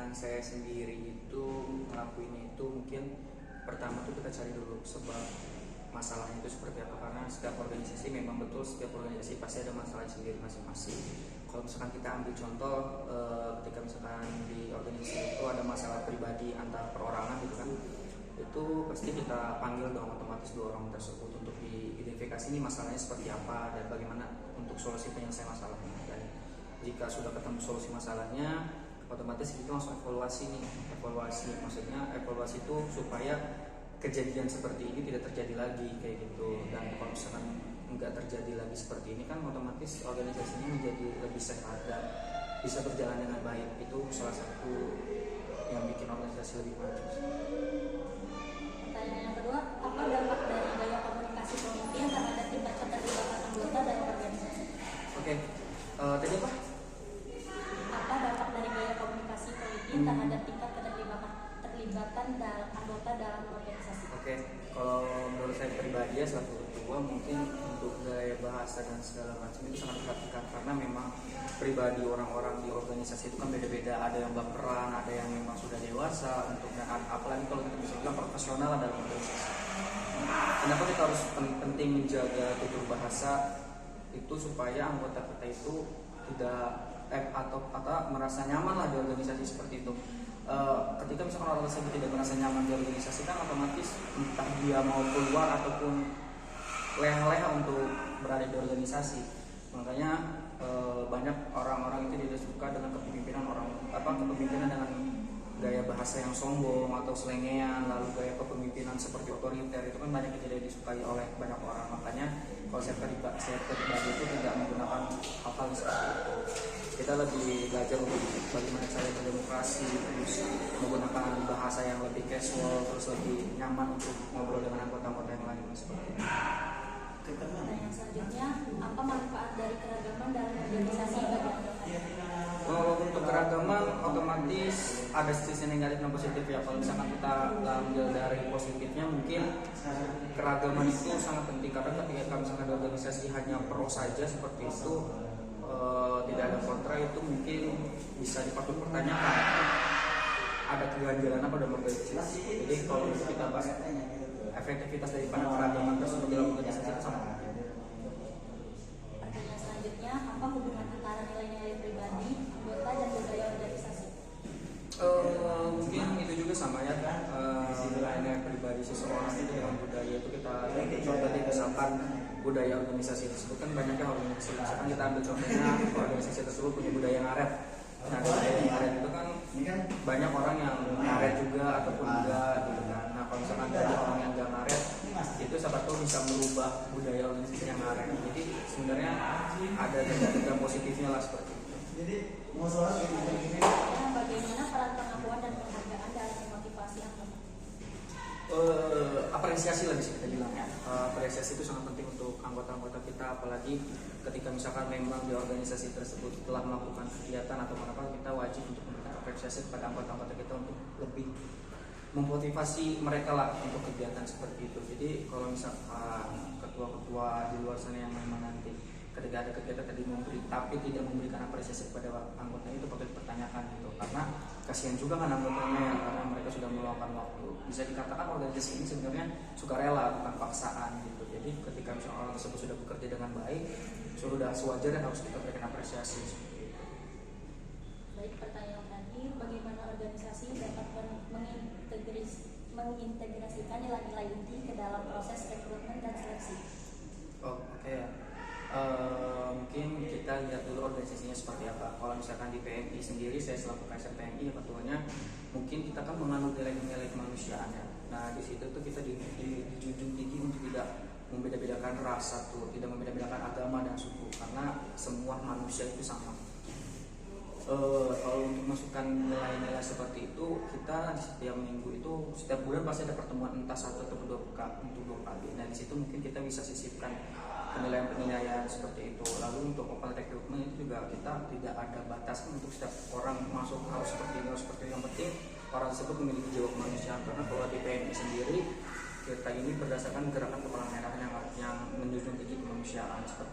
misalkan saya sendiri itu ngelakuinnya itu mungkin pertama tuh kita cari dulu sebab masalahnya itu seperti apa, karena setiap organisasi memang betul setiap organisasi pasti ada masalah sendiri masing-masing. Kalau misalkan kita ambil contoh ketika misalkan di organisasi itu ada masalah pribadi antar perorangan gitu kan, itu pasti kita panggil dong otomatis dua orang tersebut untuk diidentifikasi ini masalahnya seperti apa dan bagaimana untuk solusi penyelesaian masalahnya. Dan jika sudah ketemu solusi masalahnya, otomatis kita langsung evaluasi nih. Evaluasi itu supaya kejadian seperti ini tidak terjadi lagi kayak gitu. Dan kalau misalkan nggak terjadi lagi seperti ini kan otomatis organisasinya menjadi lebih sehat dan bisa berjalan dengan baik. Itu salah satu yang bikin organisasi lebih maju. Pertanyaan yang kedua, apa dampak dari gaya komunikasi pemimpin terhadap tingkat keterlibatan anggota dalam organisasi? Oke, tadi apa? Apa dampak dari gaya komunikasi pemimpin terhadap tingkat keterlibatan anggota dalam organisasi? Oke, kalau menurut saya pribadi ya selaku ketua mungkin untuk gaya bahasa dan segala macam itu sangat diperhatikan, karena memang pribadi orang-orang di organisasi itu kan beda-beda. Ada yang baperan, ada yang memang sudah dewasa untuk apalagi kalau kita bisa bilang profesional dalam organisasi. Kenapa kita harus penting menjaga tutur bahasa itu supaya anggota kita itu tidak atau merasa nyaman lah di organisasi seperti itu. Ketika misalkan orang tersebut tidak merasa nyaman di organisasi kan otomatis entah dia mau keluar ataupun leha-leha untuk berada di organisasi. Makanya banyak orang-orang itu tidak suka dengan kepemimpinan dengan gaya bahasa yang sombong atau selengean, lalu gaya kepemimpinan seperti otoriter, itu kan banyak yang tidak disukai oleh banyak orang. Makanya kalau saya pribadi itu tidak menggunakan hal-hal seperti itu. Kita lebih belajar untuk bagaimana cara berdemokrasi, terus menggunakan bahasa yang lebih casual, terus lebih nyaman untuk ngobrol dengan anggota-anggota yang lain seperti itu. Pertanyaan selanjutnya, apa manfaat dari keragaman dalam organisasi bagi anggota? Kalau untuk keragaman otomatis ada sisi negatif dan positif ya. Kalau misalkan kita ambil dari positifnya, mungkin keragaman itu sangat penting, karena ketika misalkan ada organisasi hanya pro saja seperti itu, tidak ada kontra, itu mungkin bisa dipertanyakan ada keganjalan apa dalam organisasi. Jadi kalau kita bahas efektivitas daripada keragaman tersebut dalam organisasi itu sangat penting. Pertanyaan selanjutnya, apa hubungan antara nilai-nilai pribadi, anggota, dan budaya organisasi? Mungkin itu juga sama ya, nilai-nilai pribadi seseorang itu dengan budaya itu kita contohnya misalkan budaya organisasi tersebut kan banyaknya organisasi. Misalkan kita ambil contohnya organisasi tersebut punya budaya ngaret. Nah, budaya ngaret itu kan banyak orang yang ngaret juga ataupun enggak gitu kan. Nah, kalau misalkan ada orang yang enggak ngaret, itu salah satu bisa merubah budaya organisasi yang ngaret. Jadi sebenarnya ada dan positifnya lah seperti itu. Jadi mau soal ini. Bagaimana peran pengakuan dan penghargaan dalam memotivasi anggota? Apresiasi lah bisa kita bilang ya. Apresiasi itu sangat penting untuk anggota-anggota kita, apalagi ketika misalkan memang di organisasi tersebut telah melakukan kegiatan atau apa, kita wajib untuk memberikan apresiasi kepada anggota-anggota kita untuk lebih memotivasi mereka lah untuk kegiatan seperti itu. Jadi kalau misalkan ketua-ketua di luar sana yang memang nanti ketika ada kegiatan tadi tapi tidak memberikan apresiasi kepada anggotanya, itu patut dipertanyakan gitu, karena kasihan juga kan anggotanya karena mereka sudah meluangkan waktu. Bisa dikatakan organisasi ini sebenarnya sukarela bukan paksaan gitu. Jadi ketika misalnya orang tersebut sudah bekerja dengan baik, sudah sewajarnya harus kita berikan apresiasi seperti itu. Baik, pertanyaan terakhir, bagaimana organisasi dapat mengintegrasikan nilai-nilai inti ke dalam proses rekrutmen dan seleksi? Oke. Mungkin kita lihat dulu organisasinya seperti apa. Kalau misalkan di PMI sendiri, saya selaku KSM PMI ya ketuanya, mungkin kita kan menganut nilai-nilai kemanusiaan ya. Nah di situ tuh kita dijunjung tinggi untuk tidak membeda-bedakan ras tuh, tidak membeda-bedakan agama dan suku, karena semua manusia itu sama. Kalau untuk masukkan nilai-nilai seperti itu, kita di setiap minggu itu setiap bulan pasti ada pertemuan entah 1 atau 2 kali. Nah di situ mungkin kita bisa sisipkan penilaian seperti itu. Lalu untuk open recruitment itu juga kita tidak ada batasan untuk setiap orang masuk harus seperti ini, harus seperti ini. Yang penting orang tersebut memiliki jiwa kemanusiaan, karena kalau di PMI sendiri kita ini berdasarkan gerakan kepala merah yang menjunjung tinggi kemanusiaan seperti